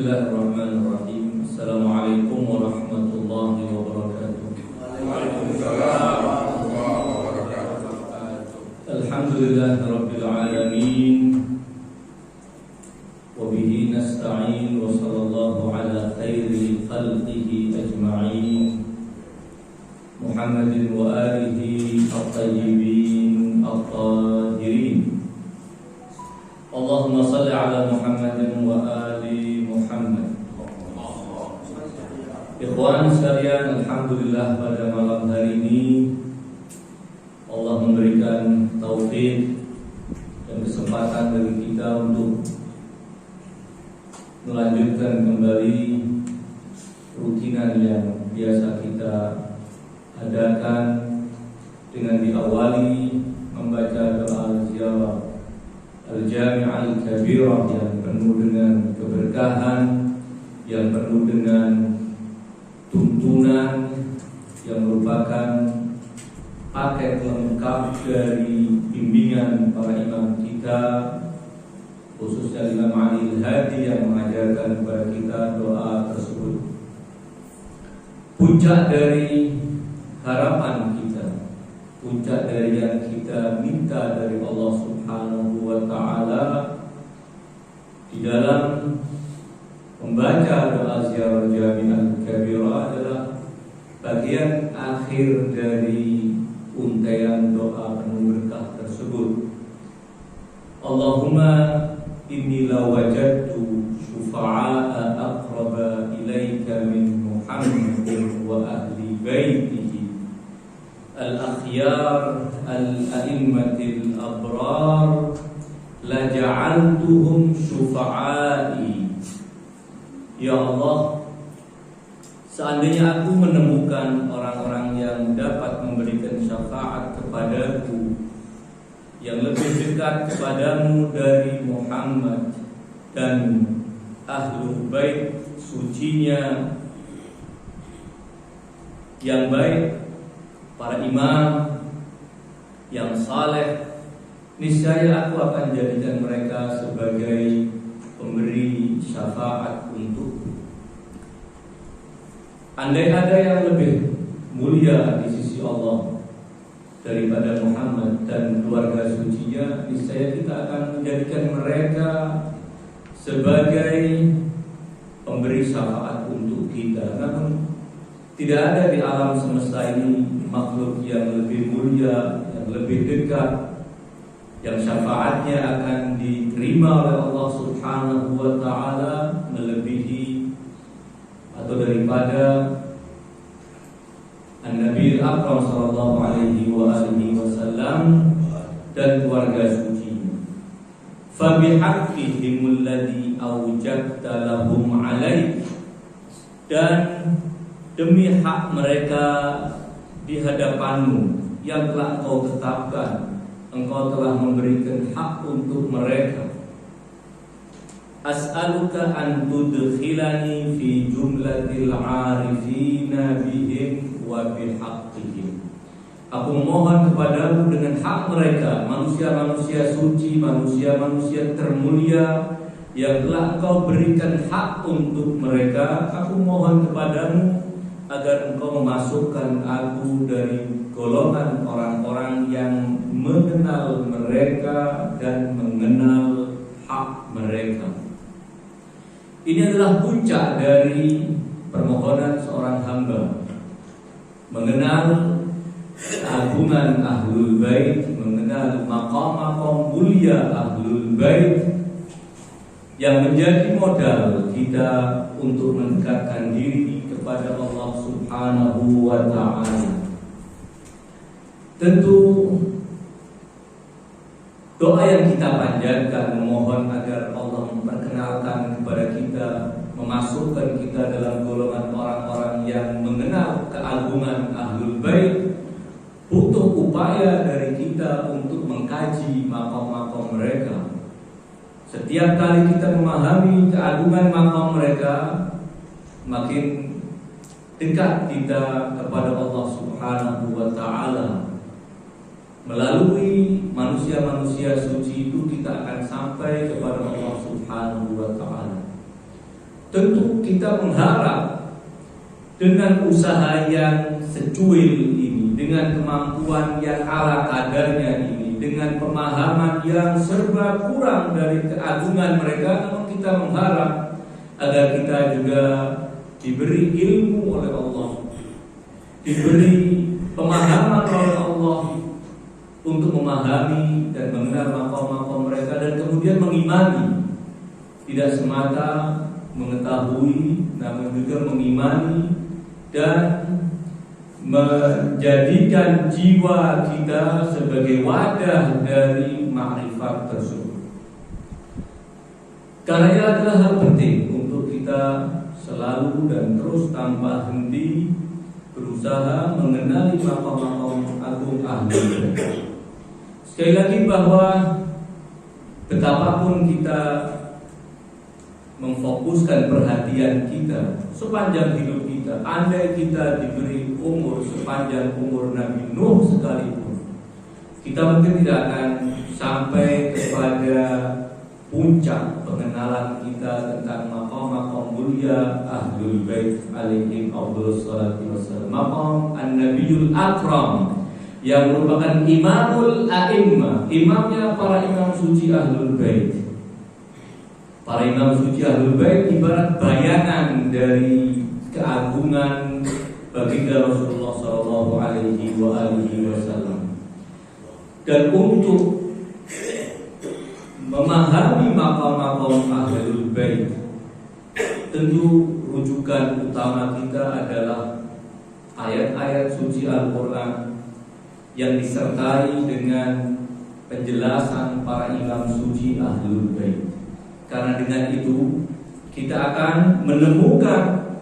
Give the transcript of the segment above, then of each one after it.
Bismillahirrahmanirrahim. Assalamualaikum warahmatullahi wabarakatuh. Waalaikumsalam warahmatullahi wabarakatuh. Alhamdulillah rabbil alamin. Wa bihi nasta'in wa sallallahu ala khairi khalqihi ajma'in. Muhammadin wa alihi at-tayyibin at-tahirin. Allahumma salli ala Muhammadin wa ali Muhammad. Ikhwan sekalian, alhamdulillah pada malam hari ini Allah memberikan taufik dan kesempatan bagi kita untuk melanjutkan kembali rutinan yang biasa kita adakan dengan diawali membaca doa ziarah Al-Jami' Al-Kabirah yang penuh dengan keberkahan, yang penuh dengan tuntunan, yang merupakan paket lengkap dari bimbingan para imam kita, khususnya Imam Ali Al-Hadi yang mengajarkan kepada kita doa tersebut. Puncak dari harapan kita, puncak dari yang kita minta dari Allah Subhanahu wa ta'ala di dalam membaca doa ziarah Jami' Al-Kabirah adalah bagian akhir dari untaian doa penuh berkah tersebut. Allahumma inni la wajadtu syufa'a aqraba ilaika min Muhammadin wa ahli baitihi al-akhyar al-a'immatil abrar la ja'altuhum syufa'i. Ya Allah, seandainya aku menemukan orang-orang yang dapat memberikan syafaat kepadaku yang lebih dekat kepadamu dari Muhammad dan ahlu bait sucinya yang baik, para imam yang saleh, niscaya aku akan jadikan mereka sebagai pemberi syafaat untukku. Andai ada yang lebih mulia di sisi Allah daripada Muhammad dan keluarga sucinya, niscaya kita akan menjadikan mereka sebagai pemberi syafaat untuk kita. Namun tidak ada di alam semesta ini makhluk yang lebih mulia, yang lebih dekat, yang syafaatnya akan diterima oleh Allah Subhanahu wa ta'ala melebihi atau daripada An-Nabi Akram sallallahu alaihi wa alihi wasallam dan keluarga sucinya. Fa bihaqqihim alladhi awjadta lahum alaik, dan demi hak mereka di hadapanmu yang telah Engkau tetapkan, Engkau telah memberikan hak untuk mereka. As'aluka an tudkhilani fi jumlatil 'arifina bihim wa bihaqqihim. Aku memohon kepadamu dengan hak mereka, manusia-manusia suci, manusia-manusia termulia yang telah Engkau berikan hak untuk mereka. Aku mohon kepadamu agar Engkau memasukkan aku dari golongan orang-orang yang mengenal mereka dan mengenal hak mereka. Ini adalah puncak dari permohonan seorang hamba, mengenal keagungan ahlul bait, mengenal maqam-maqam mulia ahlul bait yang menjadi modal kita untuk mendekatkan diri kepada Allah Subhanahu wa ta'ala. Tentu doa yang kita panjatkan memohon agar Allah memperkenalkan kepada kita, memasukkan kita dalam golongan orang-orang yang mengenal keagungan ahlul bait, butuh upaya dari kita untuk mengkaji maqam-maqam mereka. Setiap kali kita memahami keagungan maqam mereka, makin dekat kita kepada Allah Subhanahu wa ta'ala. Melalui manusia-manusia suci itu kita akan sampai kepada Allah Subhanahu wa ta'ala. tentu kita mengharap dengan usaha yang secuil ini, dengan kemampuan yang ala kadarnya ini, dengan pemahaman yang serba kurang dari keagungan mereka, namun kita mengharap agar kita juga diberi ilmu oleh Allah, diberi pemahaman oleh Allah untuk memahami dan mengenal maqam-maqam mereka, dan kemudian mengimani, tidak semata mengetahui namun juga mengimani dan menjadikan jiwa kita sebagai wadah dari makrifat tersebut. Karena ini adalah hal penting untuk kita selalu dan terus tanpa henti berusaha mengenali maqam-maqam agung ahlul bait. Sekali lagi bahwa betapapun kita memfokuskan perhatian kita sepanjang hidup kita, andai kita diberi umur sepanjang umur Nabi Nuh sekalipun, kita mungkin tidak akan sampai kepada puncak pengenalan kita tentang maqam-maqam mulia ahlul bait alaihim afdhalus sholati wassalam, maqam an-nabiyul akram yang merupakan imamul a'immah, imamnya para imam suci ahlul bait. Para imam suci ahlul bait ibarat bayangan dari keagungan baginda Rasulullah sallallahu alaihi wasallam. Dan untuk memahami maqam-maqam ahlul bait, tentu rujukan utama kita adalah ayat-ayat suci Al-Qur'an yang disertai dengan penjelasan para imam suci ahlul bait. Karena dengan itu kita akan menemukan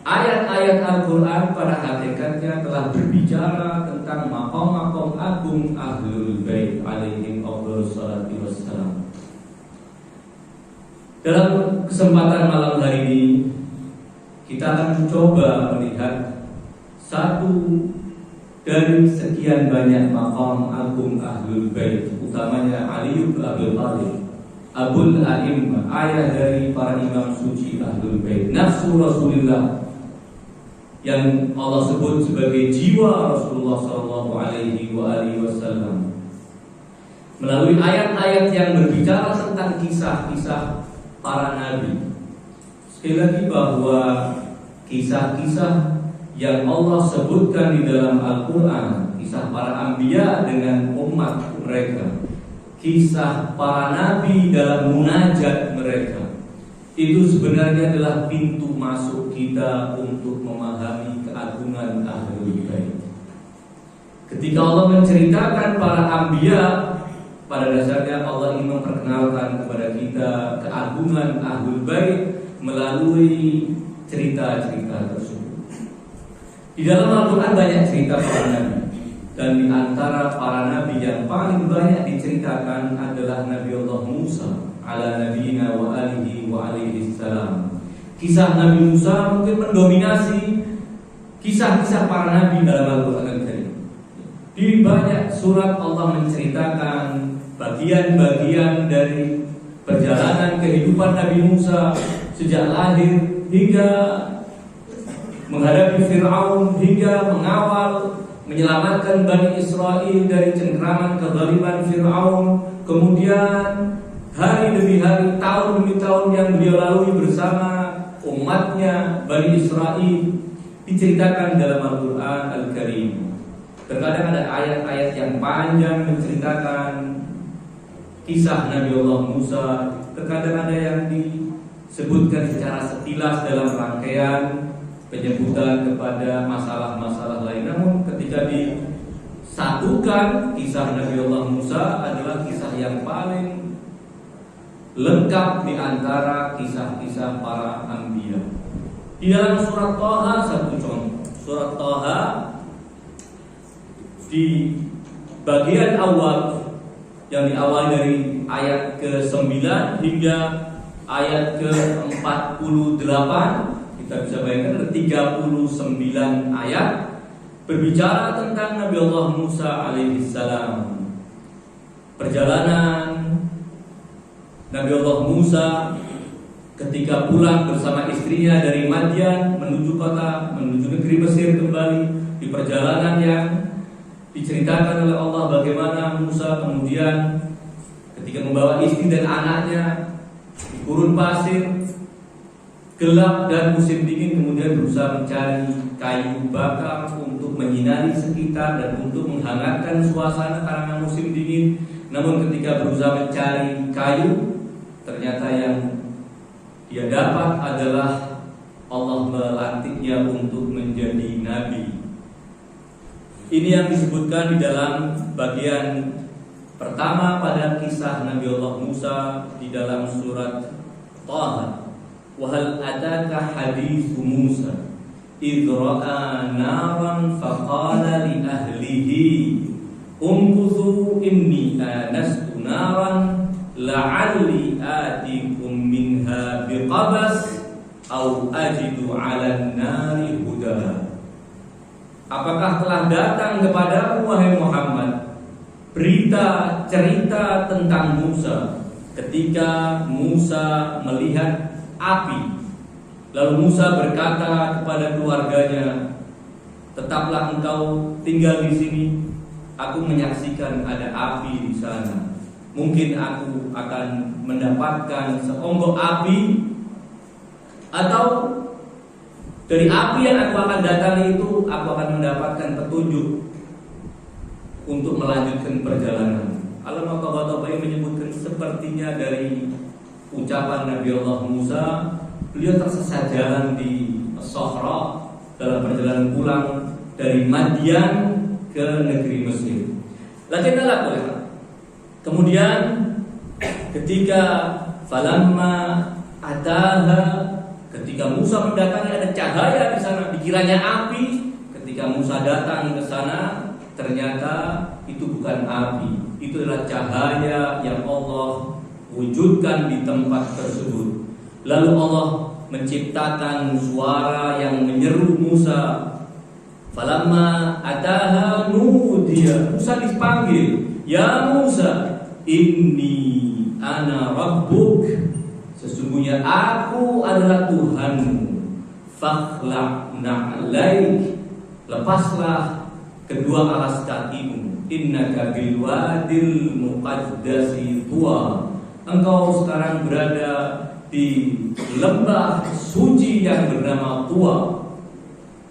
ayat-ayat Al-Quran pada hakikatnya telah berbicara tentang maqam-maqam agung ahlul bait alaihim afdhalus sholati wassalam. Dalam kesempatan malam hari ini kita akan mencoba melihat satu dari sekian banyak maqam agung ahlul bait, utamanya Ali bin Abi Thalib, Abul A'immah, ayah dari para imam suci ahlul bait, nafsu Rasulullah yang Allah sebut sebagai jiwa Rasulullah sallallahu alaihi wasallam. Melalui ayat-ayat yang berbicara tentang kisah-kisah para nabi. Sekali lagi bahwa kisah-kisah yang Allah sebutkan di dalam Al-Quran, kisah para anbiya dengan umat mereka, kisah para nabi dalam munajat mereka, itu sebenarnya adalah pintu masuk kita untuk memahami keagungan ahlul bait. Ketika Allah menceritakan para anbiya, pada dasarnya Allah ingin memperkenalkan kepada kita keagungan ahlul bait melalui cerita-cerita tersebut. Di dalam Al-Quran banyak cerita para nabi, dan di antara para nabi yang paling banyak diceritakan adalah Nabi Allah Musa ala nabiyina wa alihi wa alaihi salam. Kisah Nabi Musa mungkin mendominasi kisah-kisah para nabi dalam Al-Quran Al-Karim. Di banyak surat Allah menceritakan bagian-bagian dari perjalanan kehidupan Nabi Musa sejak lahir hingga menghadapi Fir'aun, hingga mengawal menyelamatkan Bani Israel dari cengkraman kezaliman Fir'aun. Kemudian hari demi hari, tahun demi tahun yang beliau lalui bersama umatnya Bani Israel diceritakan dalam Al-Quran Al-Karim. Terkadang ada ayat-ayat yang panjang menceritakan kisah Nabi Allah Musa, terkadang ada yang disebutkan secara sekilas dalam rangkaian penyebutan kepada masalah-masalah lain. Namun ketika disatukan, kisah Nabi Allah Musa adalah kisah yang paling lengkap di antara kisah-kisah para anbiya. Di dalam surat Thaha, satu contoh, surat Thaha di bagian awal yang diawali dari ayat ke-9 hingga ayat ke-48, kita bisa bayangkan ada 39 ayat berbicara tentang Nabi Allah Musa alaihi salam. Perjalanan Nabi Allah Musa ketika pulang bersama istrinya dari Madian menuju negeri Mesir kembali, di perjalanan yang diceritakan oleh Allah bagaimana Musa kemudian ketika membawa istri dan anaknya di gurun pasir gelap dan musim dingin, kemudian berusaha mencari kayu bakar untuk menyinari sekitar dan untuk menghangatkan suasana karena musim dingin. Namun ketika berusaha mencari kayu, ternyata yang dia dapat adalah Allah melantiknya untuk menjadi nabi. Ini yang disebutkan di dalam bagian pertama pada kisah Nabi Allah Musa di dalam surat Taha. Wa hal ataka haditsu Musa idh ra'a naran faqala li ahlihi umkuthu inni anastu naran la'alli atikum minha biqabas au ajidu 'alan nari huda. Apakah telah datang kepadamu wahai Muhammad berita cerita tentang Musa ketika Musa melihat api? Lalu Musa berkata kepada keluarganya, tetaplah engkau tinggal di sini. Aku menyaksikan ada api di sana. Mungkin aku akan mendapatkan seonggok api, atau dari api yang aku akan datangi itu aku akan mendapatkan petunjuk untuk melanjutkan perjalanan. Al-Maqabatabay menyebutkan sepertinya dari ucapan Nabi Allah Musa, beliau tersesat jalan di Sahra dalam perjalanan pulang dari Madian ke negeri Mesir. Lakin ala kemudian ketika falamma ataha, ketika Musa mendatangi ada cahaya di sana, dikiranya api. Ketika Musa datang ke sana, ternyata itu bukan api, itu adalah cahaya yang Allah wujudkan di tempat tersebut. Lalu Allah menciptakan suara yang menyeru Musa. Falamma ataha nudiya, Musa dipanggil, ya Musa, inni ana rabbuk, sesungguhnya aku adalah Tuhanmu. Fakhla' na'laik, lepaslah kedua alas kakimu. Innaka bil wadil muqaddasi tuwa, engkau sekarang berada di lembah suci yang bernama Tuwa.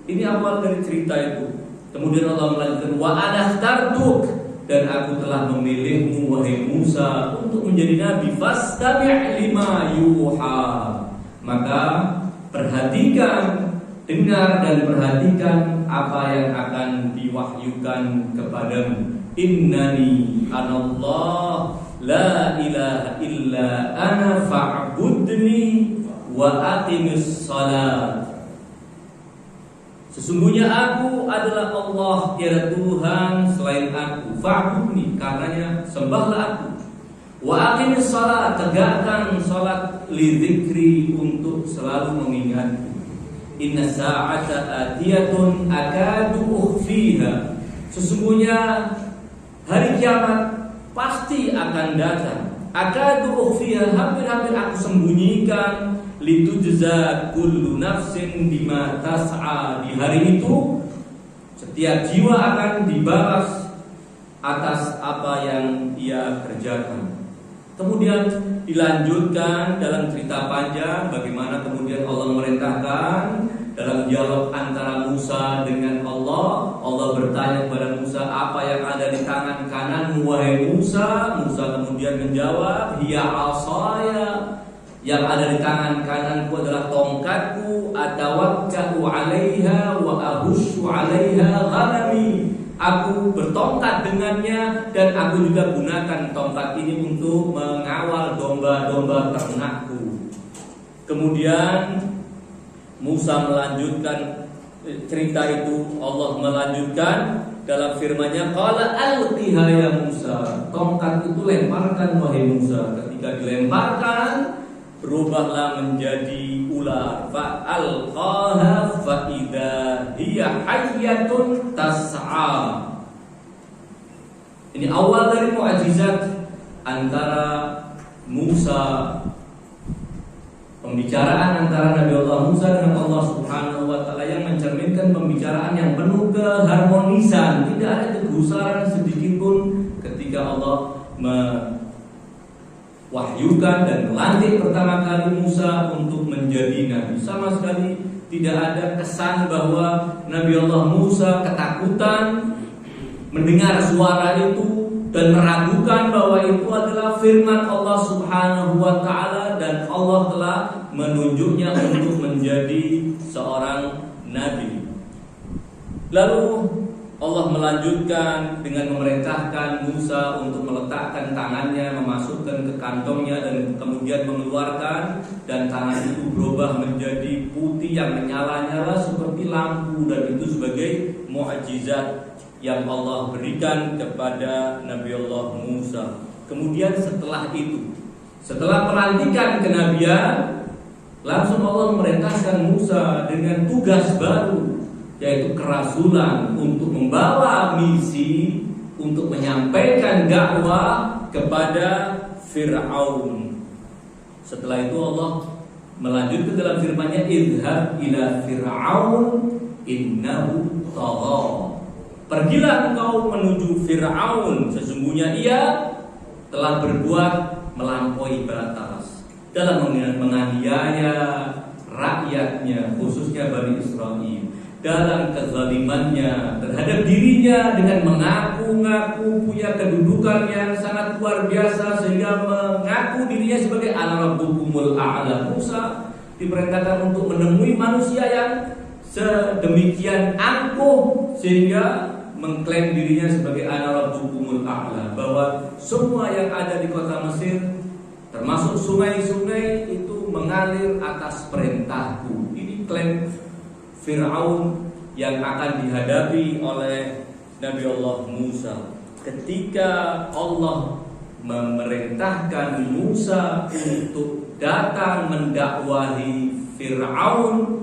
Ini awal dari cerita itu. Kemudian Allah melanjutkan, wa anakhtartuk, dan aku telah memilihmu wahai Musa untuk menjadi nabi. Fastami' lima yuha, maka perhatikan, dengar dan perhatikan apa yang akan diwahyukan kepadamu. Innani anallah la ilaha illa ana fa'budni wa aqimis salat. Sesungguhnya aku adalah Allah, tiada Tuhan selain aku. Fa'budni, karenanya sembahlah aku. Wa aqimis salat, tegakkan salat, li dzikri, untuk selalu mengingatku. Inna sa'ata atiyatun akadu ukhfiha, sesungguhnya hari kiamat pasti akan datang. Akadu ukhfiha, hampir-hampir aku sembunyikan. Litujza kullu nafsin bima tas'a, di hari itu setiap jiwa akan dibalas atas apa yang ia kerjakan. Kemudian dilanjutkan dalam cerita panjang bagaimana kemudian Allah memerintahkan dalam dialog antara Musa dengan Allah. Allah bertanya kepada Musa, apa yang ada di tangan kananmu wahai Musa? Musa kemudian menjawab, hiya asaya, yang ada di tangan kananku adalah tongkatku, atawakka'u 'alaiha wa ahussu 'alaiha ghanami, aku bertongkat dengannya dan aku juga gunakan tongkat ini untuk mengawal domba-domba ternakku. Kemudian Musa melanjutkan cerita itu. Allah melanjutkan dalam firman-Nya, qala alqiha ya Musa, tongkat itu lemparkan wahai Musa. Ketika dilemparkan, berubahlah menjadi ular. Fa alqaha fa idza hiya hayyatun tas'a. Ini awal dari mukjizat antara Musa pembicaraan antara Nabi Allah Musa dengan Allah Subhanahu wa taala yang mencerminkan pembicaraan yang penuh keharmonisan, tidak ada kegusaran sedikit pun ketika Allah mewahyukan dan melantik pertama kali Musa untuk menjadi nabi. Sama sekali tidak ada kesan bahwa Nabi Allah Musa ketakutan mendengar suara itu dan meragukan bahwa itu adalah firman Allah Subhanahu wa taala dan Allah telah menunjuknya untuk menjadi seorang nabi. Lalu Allah melanjutkan dengan memerintahkan Musa untuk meletakkan tangannya, memasukkan ke kantongnya dan kemudian mengeluarkan, dan tangan itu berubah menjadi putih yang menyala-nyala seperti lampu, dan itu sebagai mukjizat yang Allah berikan kepada Nabi Allah Musa. Kemudian setelah itu, setelah pelantikan kenabian, langsung Allah memerintahkan Musa dengan tugas baru, yaitu kerasulan, untuk membawa misi untuk menyampaikan dakwah kepada Fir'aun. Setelah itu Allah melanjutkan dalam firman-Nya, idhab ila Fir'aun innahu tagha. Pergilah engkau menuju Fir'aun, sesungguhnya ia telah berbuat melampaui batas dalam menganiaya rakyatnya, khususnya Bani Israel, dalam kezalimannya terhadap dirinya dengan mengaku-ngaku punya kedudukan yang sangat luar biasa sehingga mengaku dirinya sebagai ana rabbukumul a'la. Musa diperintahkan untuk menemui manusia yang sedemikian angkuh sehingga mengklaim dirinya sebagai ana rabbukumul a'la, bahwa semua yang ada di kota Mesir termasuk sungai-sungai itu mengalir atas perintahku. Ini klaim Fir'aun yang akan dihadapi oleh Nabi Allah Musa. Ketika Allah memerintahkan Musa untuk datang mendakwahi Fir'aun,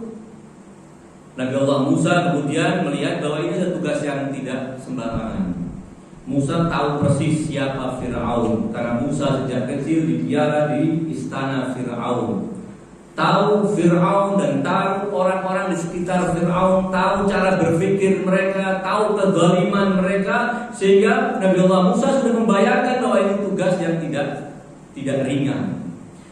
Nabi Allah Musa kemudian melihat bahwa ini adalah tugas yang tidak sembarangan. Musa tahu persis siapa Fir'aun, karena Musa sejak kecil dipiara di istana Fir'aun. Tahu Fir'aun dan tahu orang-orang di sekitar Fir'aun, tahu cara berpikir mereka, tahu kezaliman mereka, sehingga Nabi Allah Musa sudah membayangkan bahwa ini tugas yang tidak ringan.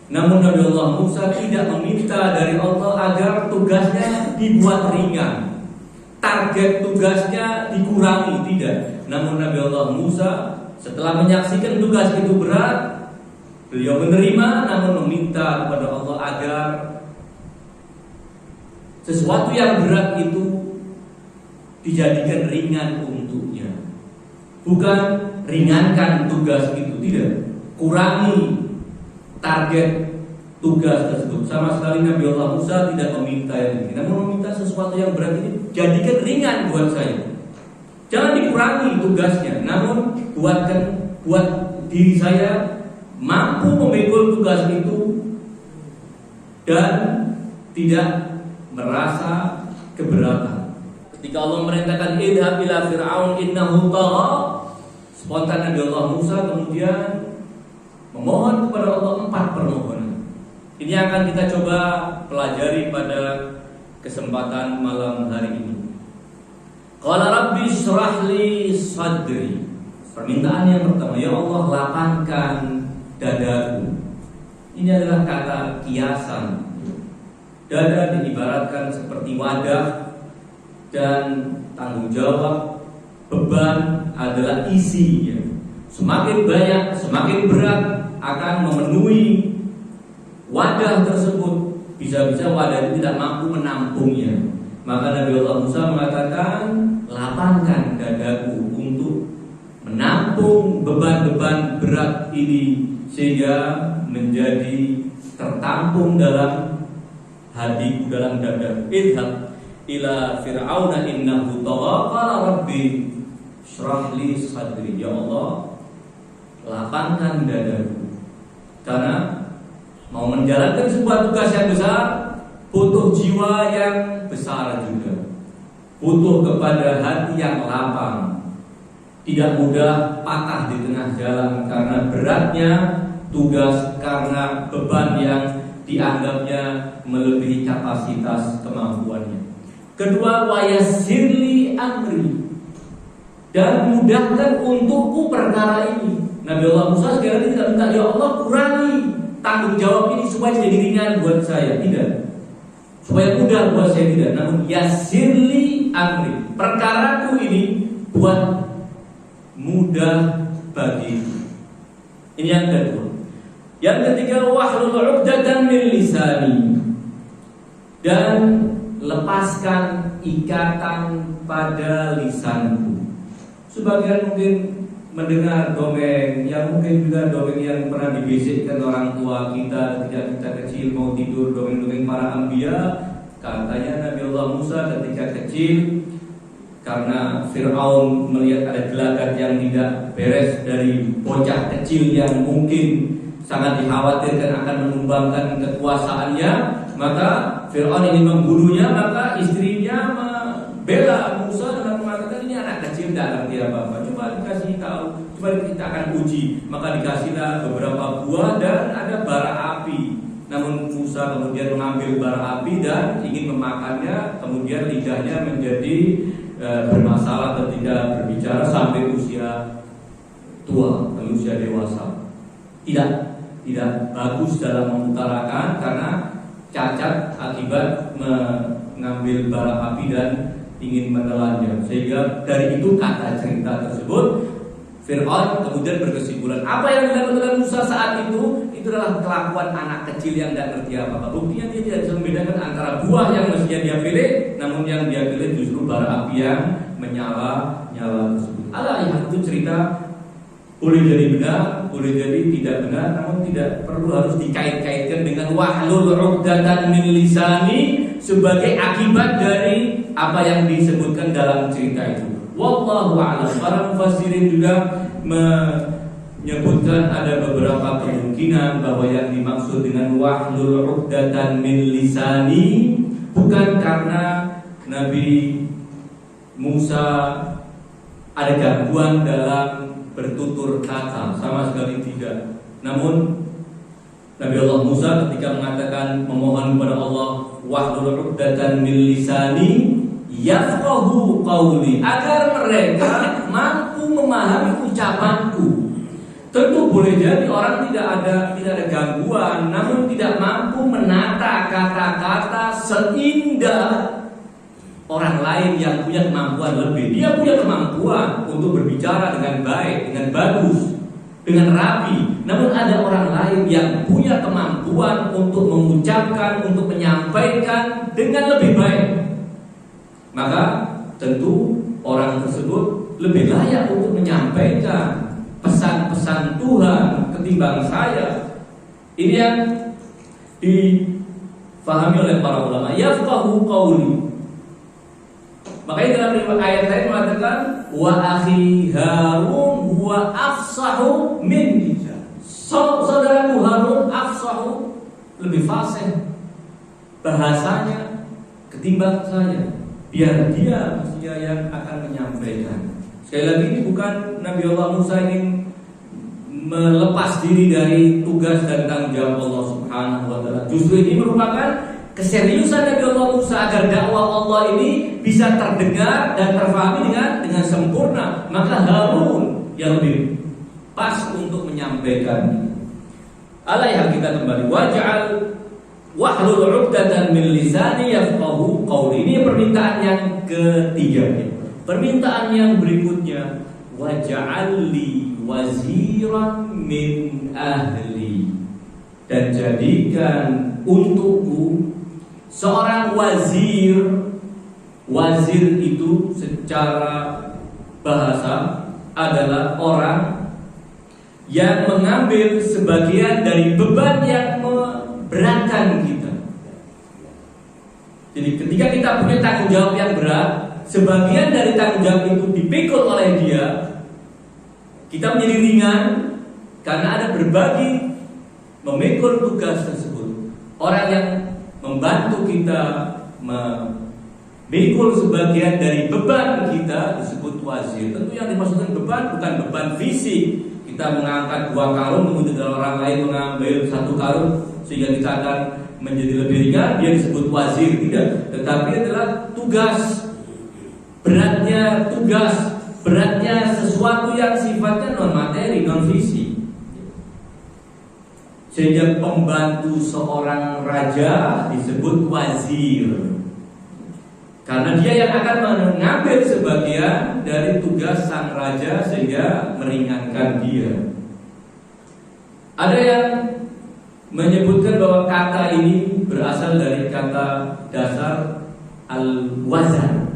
Namun Nabi Allah Musa tidak meminta dari Allah agar tugasnya dibuat ringan, target tugasnya dikurangi, tidak. Namun Nabi Allah Musa setelah menyaksikan tugas itu berat, beliau menerima, namun meminta kepada Allah agar sesuatu yang berat itu dijadikan ringan untuknya. Bukan ringankan tugas itu, tidak. Kurangi target tugas tersebut. Sama sekali Nabi Allah Musa tidak meminta yang ini, namun meminta sesuatu yang berat ini jadikan ringan buat saya. Jangan dikurangi tugasnya, namun buat diri saya mampu memikul tugas itu dan tidak merasa keberatan. Ketika Allah merintahkan idhab ila Fir'aun innahu tagha, spontan Nabi Allah Musa kemudian memohon kepada Allah 4 permohonan. Ini akan kita coba pelajari pada kesempatan malam hari ini. Qala rabbi shrah li sadri. Permintaan yang pertama, ya Allah lapangkan dadaku. Ini adalah kata kiasan. Dada diibaratkan seperti wadah, dan tanggung jawab, beban adalah isi. Semakin banyak, semakin berat akan memenuhi wadah tersebut. Bisa-bisa wadah itu tidak mampu menampungnya. Maka Nabi Allah Musa mengatakan, lapangkan dadaku untuk menampung beban-beban berat ini, sehingga menjadi tertampung dalam hatiku, dalam dadaku. Idhab ila Fir'auna innahu tagha qala rabbi shrah li sadri. Ya Allah, lapangkan dadaku. Karena mau menjalankan sebuah tugas yang besar butuh jiwa yang besar juga, butuh kepada hati yang lapang. Tidak mudah patah di tengah jalan karena beratnya tugas, karena beban yang dianggapnya melebihi kapasitas kemampuannya. Kedua, wa yassirli amri, dan mudahkan untukku perkara ini. Nabi Allah Musa sekali lagi tidak minta, ya Allah kurangi tanggung jawab ini supaya jadi ringan buat saya, tidak, supaya mudah buat saya, tidak. Namun yassirli amri, perkaraku ini buat mudah bagiku. Ini yang kedua. Yang ketiga, wahlul 'uqdatam min lisani, dan lepaskan ikatan pada lisanku. Sebagian mungkin mendengar dongeng yang mungkin juga dongeng yang pernah dibisikkan orang tua kita ketika kita kecil mau tidur, dongeng-dongeng para anbiya. Katanya Nabi Allah Musa ketika kecil, karena Fir'aun melihat ada gelagat yang tidak beres dari bocah kecil yang mungkin sangat dikhawatirkan akan menumbangkan kekuasaannya, maka Fir'aun ingin membunuhnya. Maka istrinya membela Musa dengan mengatakan, ini anak kecil tidak ngerti apa-apa, coba dikasih tahu, coba kita akan uji. Maka dikasihlah beberapa buah dan ada bara api. Namun Musa kemudian mengambil bara api dan ingin memakannya. Kemudian lidahnya menjadi bermasalah atau tidak berbicara sampai usia tua, usia dewasa. Tidak bagus dalam mengutarakan karena cacat akibat mengambil bara api dan ingin menelannya. Sehingga dari itu kata cerita tersebut, Fir'aun kemudian berkesimpulan apa yang dilakukan Musa saat itu adalah kelakuan anak kecil yang tidak ngerti apa-apa. Buktinya dia tidak bisa membedakan antara buah yang mestinya dia pilih, namun yang dia pilih justru bara api yang menyala tersebut. Yang itu cerita boleh jadi benar, boleh jadi tidak benar, namun tidak perlu harus dikait-kaitkan dengan wahlul 'uqdatam min lisani sebagai akibat dari apa yang disebutkan dalam cerita itu. Wallahu a'lam. Para mufassirin juga menyebutkan ada beberapa kemungkinan bahwa yang dimaksud dengan wahlul 'uqdatam min lisani bukan karena Nabi Musa ada gangguan dalam bertutur kata, sama sekali tidak. Namun Nabi Allah Musa ketika mengatakan memohon kepada Allah wahlul 'uqdatam min lisani yafqahu qawli, agar mereka mampu memahami ucapanku. Tentu boleh jadi orang tidak ada gangguan, namun tidak mampu menata kata-kata seindah orang lain yang punya kemampuan lebih. Dia punya kemampuan untuk berbicara dengan baik, dengan bagus, dengan rapi. Namun ada orang lain yang punya kemampuan untuk mengucapkan, untuk menyampaikan dengan lebih baik. Maka tentu orang tersebut lebih layak untuk menyampaikan pesan-pesan Tuhan ketimbang saya. Ini yang difahami oleh para ulama. Yafqahu qawli. Makanya dalam ayat lain mengatakan wa akhi Harun huwa afsahu minni. Saudaraku Harun afsahu, lebih fasih bahasanya ketimbang saya. Biar dia mestinya yang akan menyampaikan. Sekali lagi ini bukan Nabi Allah Musa ingin melepas diri dari tugas dan tanggung jawab Allah Subhanahu wa taala. Justru ini merupakan keseriusan Nabi Allah Musa agar dakwah Allah ini bisa terdengar dan terfahami dengan sempurna. Maka Harun yang lebih pas untuk menyampaikan. Yang kita kembali waj'al wahlul 'uqdatam min lisani yafqahu qawli. Ini permintaan yang ketiga. Permintaan yang berikutnya waj'al li waziran min ahli, dan jadikan untukku seorang wazir. Wazir itu secara bahasa adalah orang yang mengambil sebagian dari beban yang memberatkan kita. Jadi ketika kita punya tanggung jawab yang berat, sebagian dari tanggung jawab itu dipikul oleh dia, kita menjadi ringan karena ada berbagi memikul tugas tersebut. Orang yang membantu kita memikul sebagian dari beban kita disebut wazir. Tentu yang dimaksudkan beban bukan beban fisik. Kita mengangkat 2 karung, kemudian orang lain mengambil 1 karung. sehingga kita akan menjadi lebih ringan dia disebut wazir, tidak, tetapi adalah tugas. Beratnya sesuatu yang sifatnya non materi, non fisik. Sehingga pembantu seorang raja disebut wazir, karena dia yang akan mengambil sebagian dari tugas sang raja sehingga meringankan dia. Ada yang menyebutkan bahwa kata ini berasal dari kata dasar al-wazan.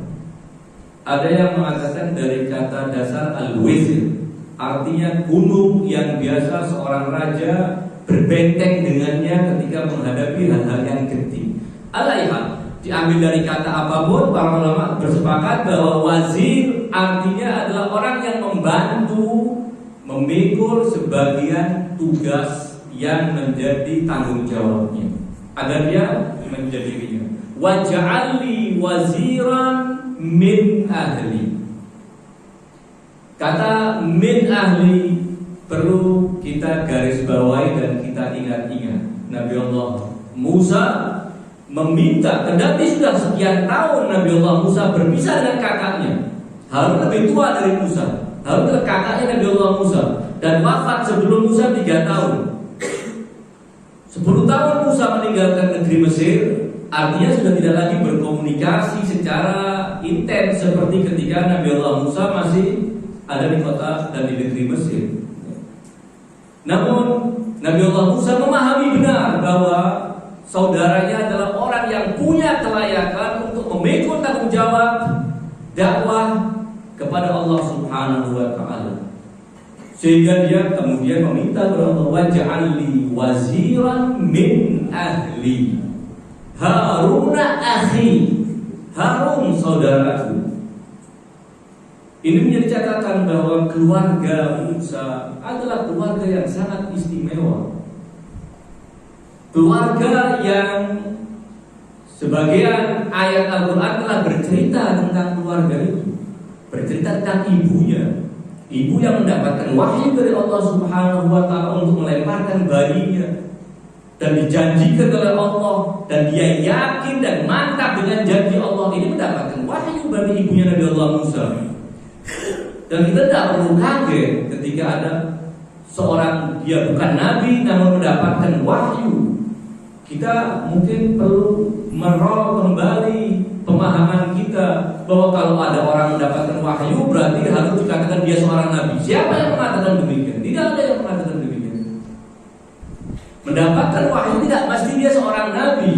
Ada yang mengatakan dari kata dasar al-wizir, artinya gunung yang biasa seorang raja berbenteng dengannya ketika menghadapi hal-hal yang genting. Alaihal, diambil dari kata apapun, para ulama bersepakat bahwa wazir artinya adalah orang yang membantu memikul sebagian tugas yang menjadi tanggung jawabnya agar dia menjadi ringan. Waj'alli waziran min ahli. Kata min ahli perlu kita garis bawahi dan kita ingat-ingat. Nabi Allah Musa meminta, kendati sudah sekian tahun Nabi Allah Musa berpisah dengan kakaknya. Harun lebih tua dari Musa. Harun adalah kakaknya Nabi Allah Musa dan wafat sebelum Musa 3 tahun. 10 tahun Musa meninggalkan negeri Mesir, artinya sudah tidak lagi berkomunikasi secara intens seperti ketika Nabi Allah Musa masih ada di kota dan di negeri Mesir. Namun Nabi Allah Musa memahami benar bahwa saudaranya adalah orang yang punya kelayakan untuk memikul tanggung jawab dakwah kepada Allah Subhanahu wa taala. Sehingga dia kemudian meminta kepada Allah, waj'alli waziran min ahli. Haruna akhi. Harun saudaraku. Ini menjadi catatan bahwa keluarga Musa adalah keluarga yang sangat istimewa. Keluarga yang sebagian ayat Al-Quran telah bercerita tentang keluarga itu. Bercerita tentang ibunya. Ibu yang mendapatkan wahyu dari Allah Subhanahu wa ta'ala untuk melemparkan bayinya, dan dijanjikan oleh Allah, dan dia yakin dan mantap dengan janji Allah ini mendapatkan wahyu dari ibunya Nabi Allah Musa. Dan kita tidak perlu kaget ketika ada seorang dia bukan nabi namun mendapatkan wahyu. Kita mungkin perlu merol kembali pemahaman kita bahwa kalau ada orang mendapatkan wahyu berarti harus dikatakan dia seorang nabi. Siapa yang mengatakan demikian? Tidak ada yang mengatakan demikian. Mendapatkan wahyu tidak mesti dia seorang nabi.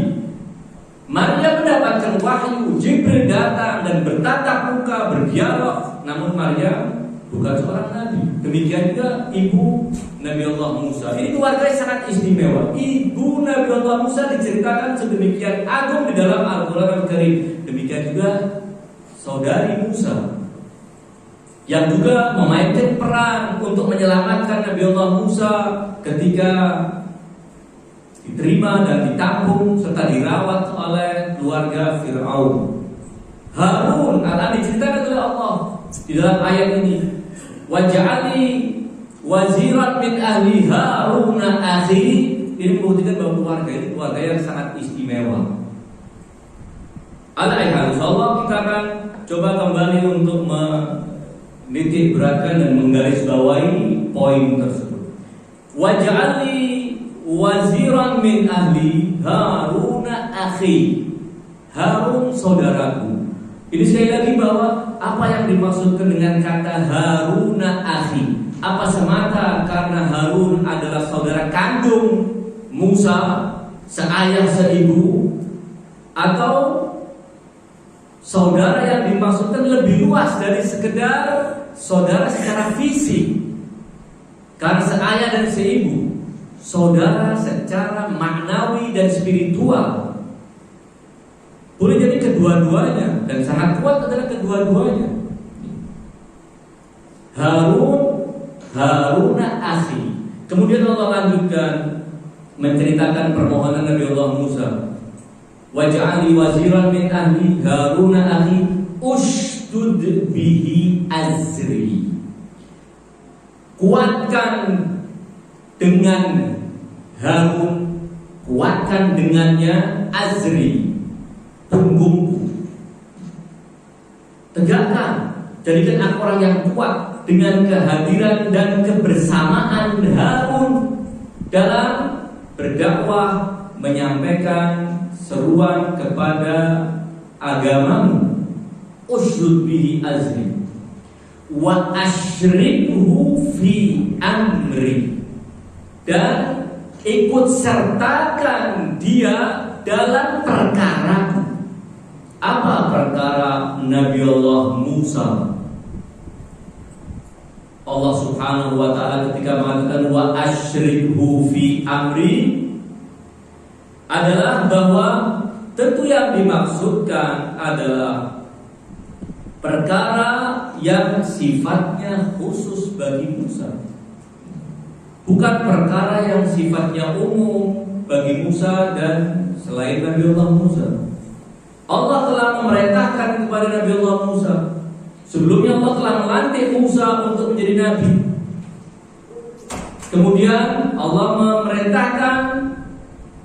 Maria mendapatkan wahyu, Jibril datang dan bertatap muka, berdialog, namun Maria bukan seorang nabi. Demikian juga ibu Nabi Allah Musa. Ini keluarga yang sangat istimewa. Ibu Nabi Allah Musa diceritakan sedemikian agung di dalam Al-Quran Al-Karim. Demikian juga saudari Musa yang juga memainkan peran untuk menyelamatkan Nabi Allah Musa ketika diterima dan ditampung serta dirawat oleh keluarga Fir'aun. Harun akan diceritakan oleh Allah di dalam ayat ini. Waj'alni waziran min ahli Haruna akhi. Ini membuktikan bahwa keluarga ini keluarga yang sangat istimewa. Al-Ayhan, insyaallah kita akan coba kembali untuk menitik beratkan dan menggarisbawahi poin tersebut. Waj'alni waziran min ahli Haruna akhi. Harun saudaraku. Ini sekali lagi bahwa apa yang dimaksudkan dengan kata Haruna akhi, apa semata karena Harun adalah saudara kandung Musa, seayah seibu, atau saudara yang dimaksudkan lebih luas dari sekedar saudara secara fisik, karena seayah dan seibu, saudara secara maknawi dan spiritual. Boleh jadi kedua-duanya, dan sangat kuat adalah kedua-duanya. Haruna akhi. Kemudian Allah lanjutkan menceritakan permohonan Nabi Allah Musa. Waj'alni waziran min ahli Haruna akhi ushdud bihi azri. Kuatkan dengan Harun kuatkan dengannya azri, punggungku. Tegakkan, jadikan aku orang yang kuat dengan kehadiran dan kebersamaan Harun dalam berdakwah, menyampaikan seruan kepada agamamu. Ushdud bihi azri wa asyrikhu fi amri, dan ikut sertakan dia dalam perkara. Apa perkara Nabi Allah Musa? Allah Subhanahu wa ta'ala ketika mengatakan wa asyrikhu fi amri, adalah bahwa tentu yang dimaksudkan adalah perkara yang sifatnya khusus bagi Musa, bukan perkara yang sifatnya umum bagi Musa dan selain Nabi Allah Musa. Allah telah memerintahkan kepada Nabi Allah Musa. Sebelumnya Allah telah melantik Musa untuk menjadi nabi. Kemudian Allah memerintahkan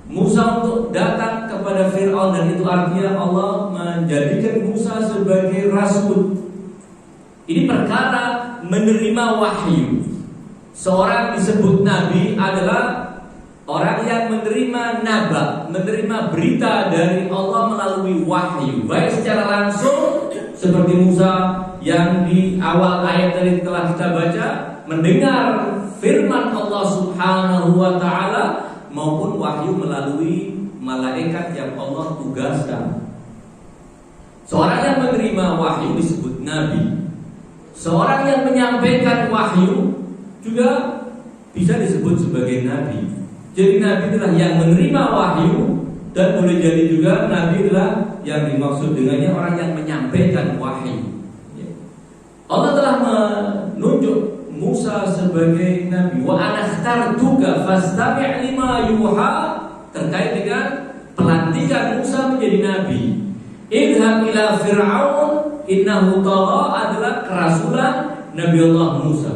Musa untuk datang kepada Fir'aun, dan itu artinya Allah menjadikan Musa sebagai rasul. Ini perkara menerima wahyu. Seorang disebut nabi adalah orang yang menerima naba, menerima berita dari Allah melalui wahyu, baik secara langsung seperti Musa yang di awal ayat tadi telah kita baca, mendengar firman Allah Subhanahu wa ta'ala, maupun wahyu melalui malaikat yang Allah tugaskan. Seorang yang menerima wahyu disebut nabi. Seorang yang menyampaikan wahyu juga bisa disebut sebagai nabi. Jadi nabi adalah yang menerima wahyu, dan boleh jadi juga nabi adalah yang dimaksud dengannya orang yang menyampaikan wahyu. Allah telah menunjuk Musa sebagai nabi. Wa ana ikhtartuka fastami' lima yuha, terkait dengan pelantikan Musa menjadi nabi. Idhab ila Fir'aun innahu tagha adalah kerasulan Nabi Allah Musa.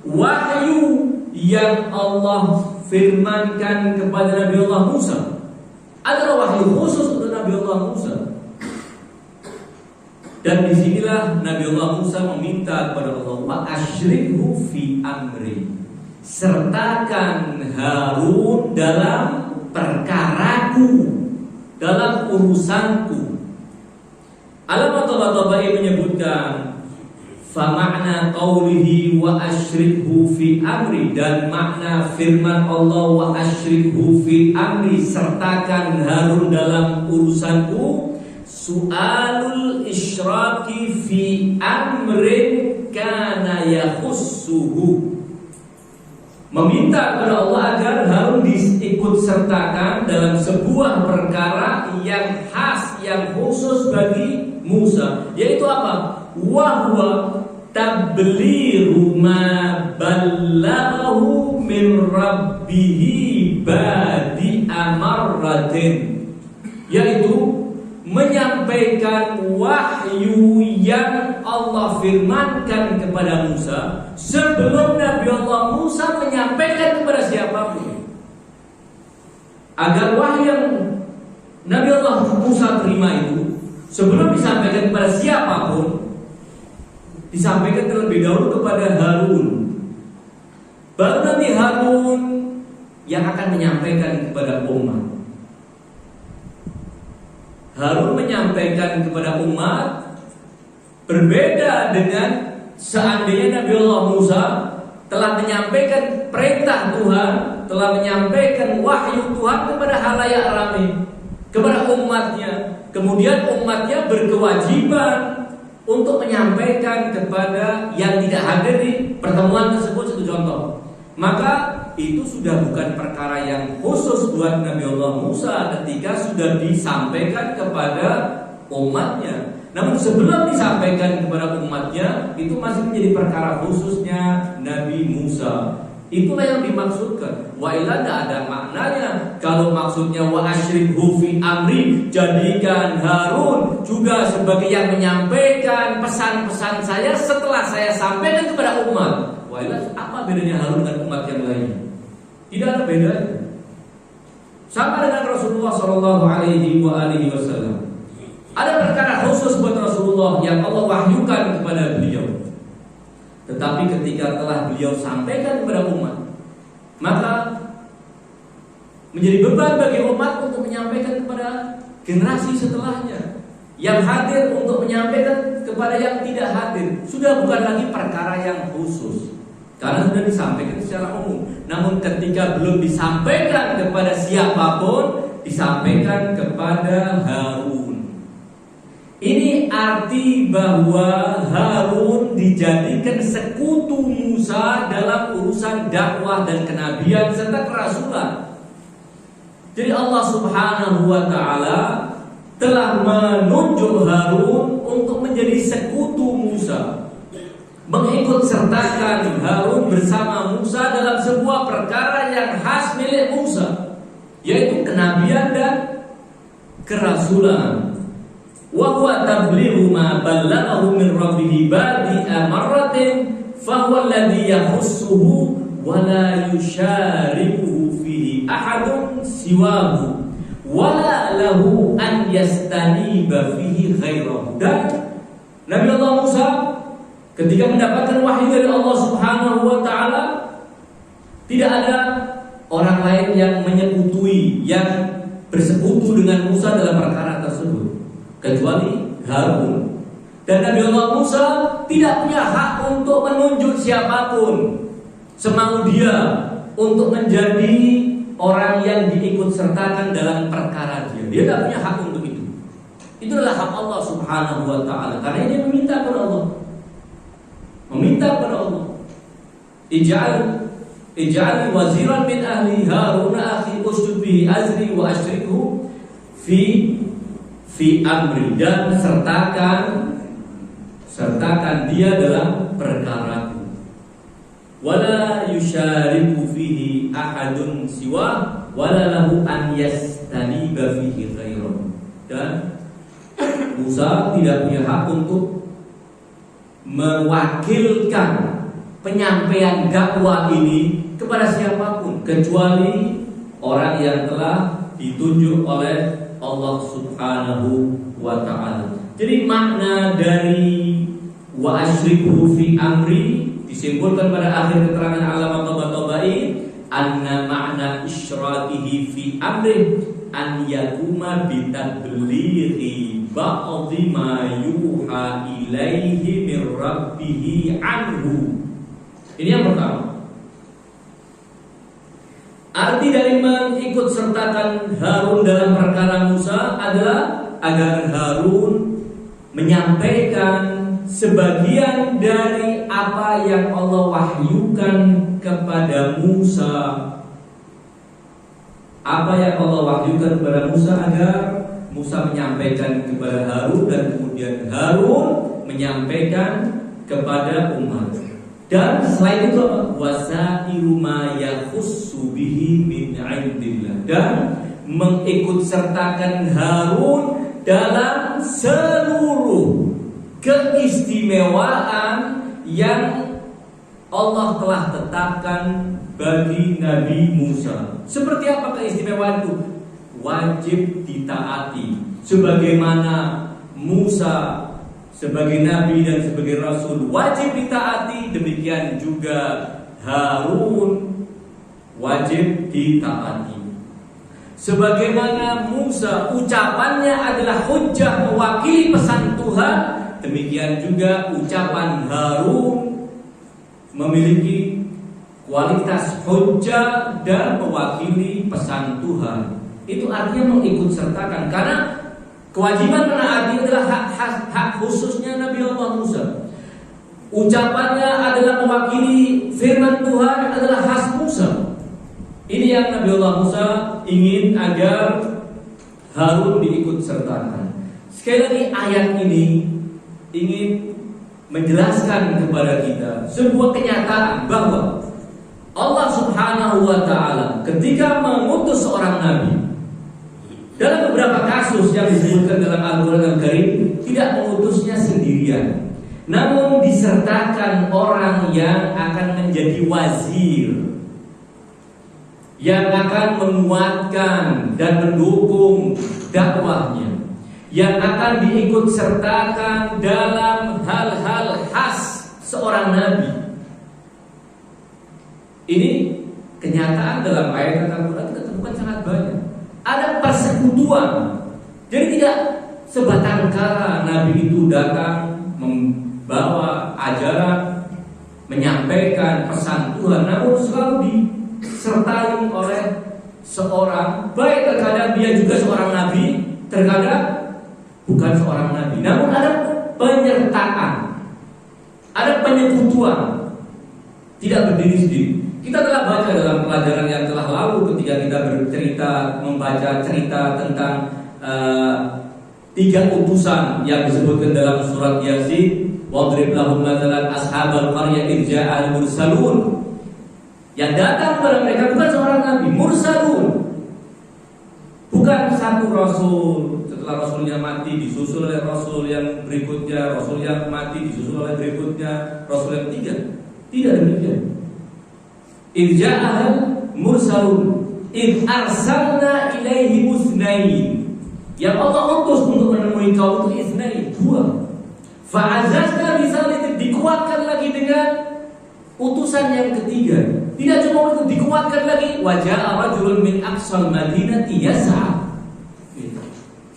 Wahyu yang Allah firmankan kepada Nabi Allah Musa adalah wahyu khusus untuk Nabi Allah Musa. Dan disinilah Nabi Allah Musa meminta kepada Allah, wa asyrikhu fi amri, sertakan Harun dalam perkaraku, dalam urusanku. Al-Tabari menyebutkan fa makna qawlihi wa asyrikhu fi amri, dan makna firman Allah wa asyrikhu fi amri, sertakan Harun dalam urusanku, su'alul isyraki fi amrin kana yakhussuhu, meminta kepada Allah agar Harun diikut sertakan dalam sebuah perkara yang khas, yang khusus bagi Musa, yaitu apa? Wa huwa tablighu ma ballaghahu min rabbih badi'a marratin, yaitu menyampaikan wahyu yang Allah firmankan kepada Musa sebelum Nabi Allah Musa menyampaikan kepada siapapun. Agar wahyu yang Nabi Allah Musa terima itu sebelum disampaikan kepada siapapun, disampaikan terlebih dahulu kepada Harun. Baru nanti Harun yang akan menyampaikan kepada umat. Harun menyampaikan kepada umat berbeda dengan seandainya Nabi Allah Musa telah menyampaikan perintah Tuhan, telah menyampaikan wahyu Tuhan kepada halayak ramai, kepada umatnya. Kemudian umatnya berkewajiban untuk menyampaikan kepada yang tidak hadir di pertemuan tersebut. Satu contoh, maka itu sudah bukan perkara yang khusus buat Nabi Allah Musa ketika sudah disampaikan kepada umatnya. Namun sebelum disampaikan kepada umatnya, itu masih menjadi perkara khususnya Nabi Musa. Itulah yang dimaksudkan. Wa ila tidak ada maknanya kalau maksudnya wa asyrikhu fi amri, jadikan Harun juga sebagai yang menyampaikan pesan-pesan saya setelah saya sampaikan kepada umat. Wah, apa bedanya Harun dengan umat yang lain? Tidak ada bedanya. Sama dengan Rasulullah Shallallahu Alaihi Wasallam. Ada perkara khusus buat Rasulullah yang Allah wahyukan kepada beliau. Tetapi ketika telah beliau sampaikan kepada umat, maka menjadi beban bagi umat untuk menyampaikan kepada generasi setelahnya, yang hadir untuk menyampaikan kepada yang tidak hadir. Sudah bukan lagi perkara yang khusus, karena sudah disampaikan secara umum. Namun ketika belum disampaikan kepada siapapun, disampaikan kepada Harun. Ini arti bahwa Harun dijadikan sekutu Musa dalam urusan dakwah dan kenabian serta kerasulan. Jadi Allah Subhanahu wa ta'ala telah menunjuk Harun untuk menjadi sekutu Musa, mengikut sertakan Harun bersama Musa dalam sebuah perkara yang khas milik Musa, yaitu kenabian dan kerasulan. Wa huwa tablighu ma ballaghahu min rabbih badi'a marratin fa huwa alladhi yahussuhu wa la yusharibuhu fihi ahadun siwahu wa la lahu an yastaniba fihi ghairahu. Dan Nabi Allah Musa ketika mendapatkan wahyu dari Allah Subhanahu wa ta'ala, tidak ada orang lain yang menyekutui, yang bersekutu dengan Musa dalam perkara tersebut kecuali Harun. Dan Nabi Allah Musa tidak punya hak untuk menunjuk siapapun semau dia untuk menjadi orang yang diikut sertakan dalam perkara dia. Dia tidak punya hak untuk itu. Itu adalah hak Allah Subhanahu wa ta'ala. Karena dia meminta kepada Allah, Ij'al waziran min ahli Harun akhi ushdud bihi azri wa ashrikhu fi amri, dan sertakan dia dalam perkaraku. Wala yusyariku fihi ahadun siwa wala lahu an yastaniba fihi khairan. Dan Musa tidak punya hak untuk mewakilkan penyampaian dakwah ini kepada siapapun kecuali orang yang telah ditunjuk oleh Allah Subhanahu wa ta'ala. Jadi makna dari wa asyriku fi amri disimpulkan pada akhir keterangan Allamah Tabatabai, anna makna isyrakihi fi amri an yakuma bitablighi ba'dhi ma yuha ilaihi min rabbihi anhu. Ini yang pertama. Arti dari mengikut sertakan Harun dalam perkara Musa adalah agar Harun menyampaikan sebagian dari apa yang Allah wahyukan kepada Musa. Apa yang Allah wahyukan kepada Musa, agar Musa menyampaikan kepada Harun, dan kemudian Harun menyampaikan kepada umat. Dan selain itu wasairu ma yakhussu bihi min 'indillah, dan mengikut sertakan Harun dalam seluruh keistimewaan yang Allah telah tetapkan bagi Nabi Musa. Seperti apa keistimewaan itu? Wajib ditaati. Sebagaimana Musa sebagai nabi dan sebagai rasul wajib ditaati, demikian juga Harun wajib ditaati. Sebagaimana Musa ucapannya adalah hujjah mewakili pesan Tuhan, demikian juga ucapan Harun memiliki kualitas hujjah dan mewakili pesan Tuhan. Itu artinya mengikut sertakan, karena kewajiban menaati adalah hak khususnya Nabi Allah Musa. Ucapannya adalah mewakili firman Tuhan, adalah khas Musa. Ini yang Nabi Allah Musa ingin agar Harun diikut sertakan. Sekali lagi, ayat ini ingin menjelaskan kepada kita sebuah kenyataan bahwa Allah Subhanahu wa ta'ala ketika mengutus seorang nabi, dalam beberapa kasus yang disebutkan dalam Al-Quran Al-Karim, tidak mengutusnya sendirian, namun disertakan orang yang akan menjadi wazir, yang akan menguatkan dan mendukung dakwahnya, yang akan diikut sertakan dalam hal-hal khas seorang nabi. Ini kenyataan dalam ayat Al-Quran kita temukan sangat banyak. Ada persekutuan. Jadi tidak sebatang kara nabi itu datang membawa ajaran, menyampaikan pesan Tuhan, namun selalu disertai oleh seorang, baik terkadang dia juga seorang nabi, terkadang bukan seorang nabi, namun ada penyertaan, ada penyekutuan, tidak berdiri sendiri. Kita telah baca dalam pelajaran yang telah lalu ketika kita bercerita, membaca cerita tentang 3 utusan yang disebutkan dalam surat Yasin. Wadrib lahum mathalan ashabal qaryah idh ja'al mursalun. Yang datang kepada mereka bukan seorang nabi, mursalun. Bukan satu rasul, setelah rasulnya mati disusul oleh rasul yang berikutnya, rasul yang mati disusul oleh berikutnya, rasul yang 3. Tidak demikian. Idh ja'al mursalun idh arsalna ilaihi musnain. Yang Allah utus untuk menemui kaum itu isnain, 2. Fa'azazna bisalih, dikuatkan lagi dengan utusan yang 3. Tidak cuma itu, dikuatkan lagi waja'a rajulun min aqsal madinati yas'a.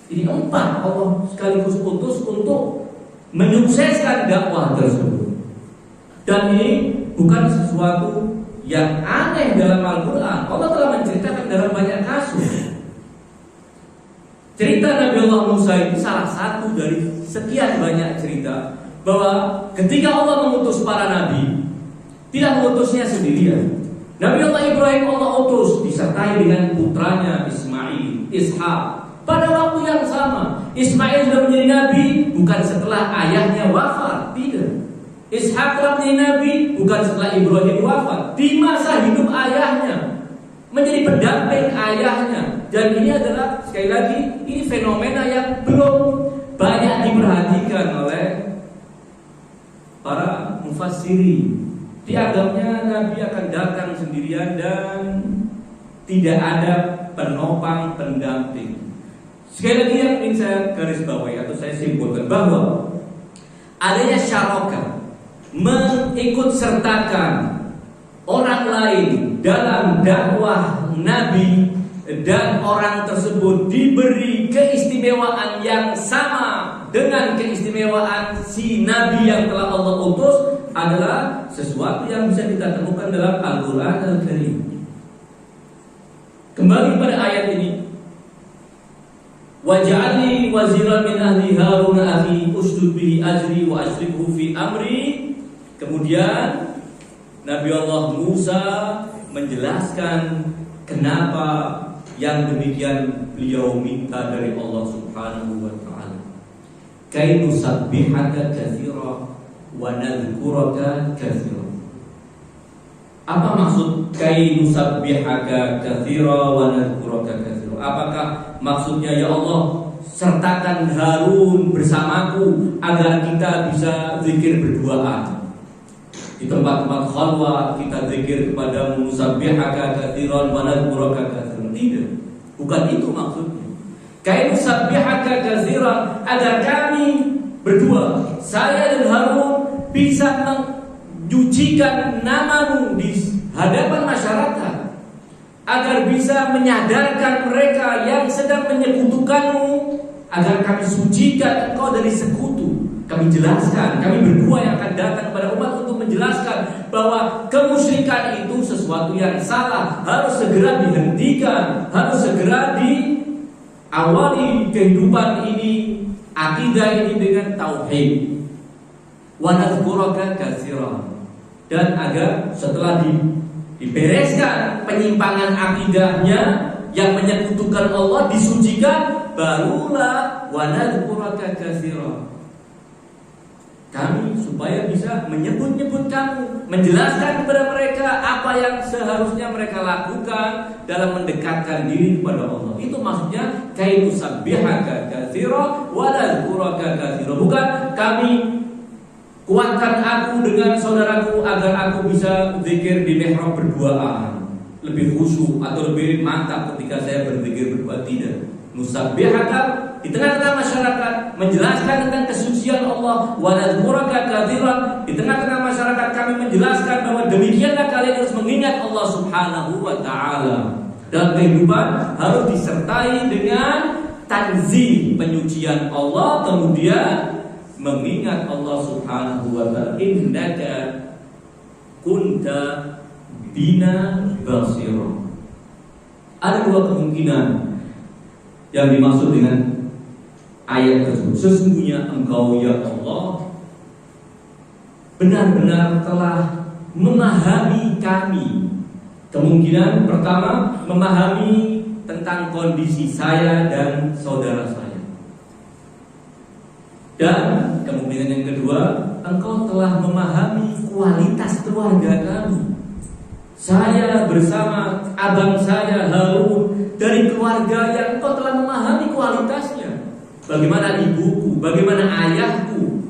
Ini 4 Allah sekaligus utus untuk menyukseskan dakwah tersebut. Dan ini bukan sesuatu yang aneh dalam Al-Quran. Allah telah menceritakan dalam banyak kasus. Cerita Nabi Allah Musa itu salah satu dari sekian banyak cerita bahwa ketika Allah mengutus para nabi, tidak mengutusnya sendirian. Nabi Allah Ibrahim Allah utus disertai dengan putranya Ismail, Ishak. Pada waktu yang sama, Ismail sudah menjadi nabi bukan setelah ayahnya wafat, tidak. Ishak telah menjadi nabi bukan setelah Ibrahim wafat, di masa hidup ayahnya, menjadi pendamping ayahnya. Dan ini adalah, sekali lagi, ini fenomena yang belum banyak diperhatikan oleh para mufassiri. Dianggapnya Nabi akan datang sendirian dan tidak ada penopang pendamping. Sekali lagi yang ingin saya garis bawahi atau saya simpulkan bahwa adanya syarokah, mengikut sertakan orang lain dalam dakwah Nabi, dan orang tersebut diberi keistimewaan yang sama dengan keistimewaan si Nabi yang telah Allah utus, adalah sesuatu yang bisa kita temukan dalam Al-Quran Al-Karim. Kembali pada ayat ini, waj'alni waziran min ahli Harun akhi ushdud bihi ajri wa ashrikhu fi amri. Kemudian Nabi Allah Musa menjelaskan kenapa yang demikian beliau minta dari Allah Subhanahu wa ta'ala. Kay nusabbihaka katsira wa nadhkuraka katsira. Apa maksud kay nusabbihaka katsira wa nadhkuraka katsira? Apakah maksudnya ya Allah sertakan Harun bersamaku agar kita bisa zikir berduaan? Di tempat-tempat khalwat kita zikir kepada musabbihaka katsiran wa nadhkuraka katsiran. Tidak, bukan itu maksudnya. Kay nusabbihaka katsiran, agar kami berdua, saya dan Harun, bisa menjucikan namamu di hadapan masyarakat, agar bisa menyadarkan mereka yang sedang menyekutukanmu, agar kami sucikan engkau dari sekutu. Kami jelaskan, kami berdua yang akan datang kepada umat untuk menjelaskan bahwa kemusyrikan itu sesuatu yang salah, harus segera dihentikan, harus segera diawali kehidupan ini, akidah ini dengan tauhid. Wa nadhkuraka katsiran, dan agar setelah dibereskan penyimpangan akidahnya yang menyekutukan Allah, disucikan, barulah wa nadhkuraka katsiran, kami supaya bisa menyebut-nyebut kamu, menjelaskan kepada mereka apa yang seharusnya mereka lakukan dalam mendekatkan diri kepada Allah. Itu maksudnya kay nusabbihaka katsira wa nadhkuraka katsira. Bukan kami kuatkan aku dengan saudaraku agar aku bisa zikir di mihrab berduaan. lebih khusyuk atau lebih mantap ketika saya berzikir berdua. Tidak. Nusabbihaka di tengah-tengah masyarakat menjelaskan tentang kesucian Allah, wa nadzkuraka katsiran di tengah-tengah masyarakat kami menjelaskan bahwa demikianlah kalian harus mengingat Allah Subhanahu wa taala. Dalam kehidupan harus disertai dengan tanzih, penyucian Allah, kemudian mengingat Allah Subhanahu wa taala. Innaka kunta bina basira. Ada dua kemungkinan yang dimaksud dengan ayat tersebut. Sesungguhnya Engkau ya Allah benar-benar telah memahami kami. Kemungkinan pertama, memahami tentang kondisi saya dan saudara saya. Dan kemungkinan yang kedua, Engkau telah memahami kualitas keluarga kami. Saya bersama abang saya Harun dari keluarga yang Engkau telah memahami kualitasnya. Bagaimana ibuku, bagaimana ayahku,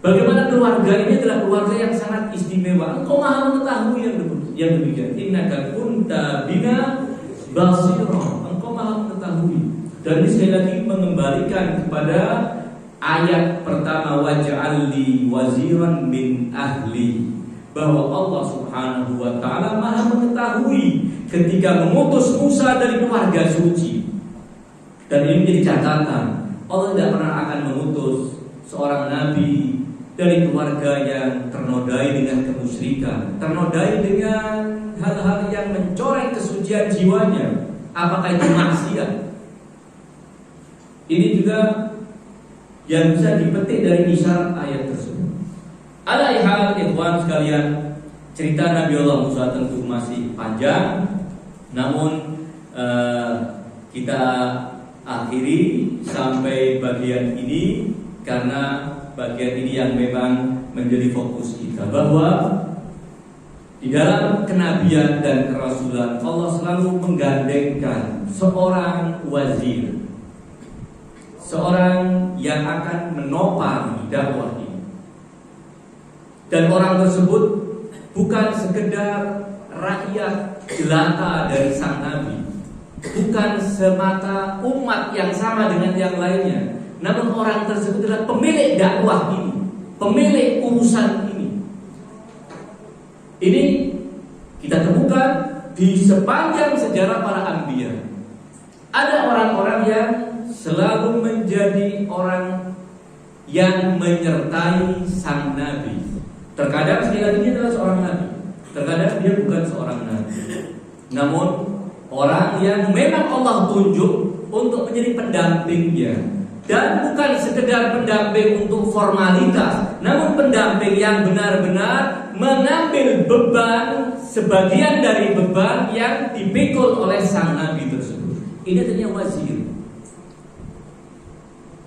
bagaimana keluarga ini adalah keluarga yang sangat istimewa. Engkau maha mengetahui yang demikian. Innaka kunta bina basira. Engkau maha mengetahui. Dan ini sekali lagi mengembalikan kepada ayat pertama, waj'alli waziran min ahli, bahwa Allah Subhanahu wa taala maha mengetahui ketika mengutus Musa dari keluarga suci. Dan ini menjadi catatan, Allah tidak pernah akan mengutus seorang nabi dari keluarga yang ternodai dengan kemusyrikan, ternodai dengan hal-hal yang mencoreng kesucian jiwanya. Apakah itu maksiat? Ini juga yang bisa dipetik dari isyarat ayat tersebut. Alai hal ikhwan sekalian, cerita Nabi Allah Musa tentu masih panjang, namun kita akhiri sampai bagian ini karena bagian ini yang memang menjadi fokus kita, bahwa di dalam kenabian dan kerasulan Allah selalu menggandengkan seorang wazir, seorang yang akan menopang dakwah ini. Dan orang tersebut bukan sekedar rakyat jelata dari sang nabi, bukan semata umat yang sama dengan yang lainnya, namun orang tersebut adalah pemilik dakwah ini, pemilik urusan ini. Ini kita temukan di sepanjang sejarah para anbiya. Ada orang-orang yang selalu menjadi orang yang menyertai sang nabi. Terkadang sekali lagi dia adalah seorang nabi, terkadang dia bukan seorang nabi, namun orang yang memang Allah tunjuk untuk menjadi pendampingnya. Dan bukan sekedar pendamping untuk formalitas, namun pendamping yang benar-benar mengambil beban, sebagian dari beban yang dipikul oleh sang nabi tersebut. Ini artinya wazir.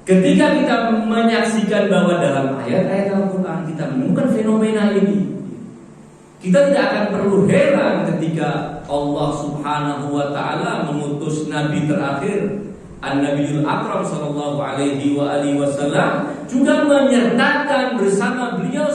Ketika kita menyaksikan bahwa dalam ayat-ayat Al-Quran kita menemukan fenomena ini, kita tidak akan perlu heran ketika Allah Subhanahu wa ta'ala mengutus nabi terakhir, An-Nabiyul Akram sallallahu alaihi wa alihi wasallam, juga menyertakan bersama beliau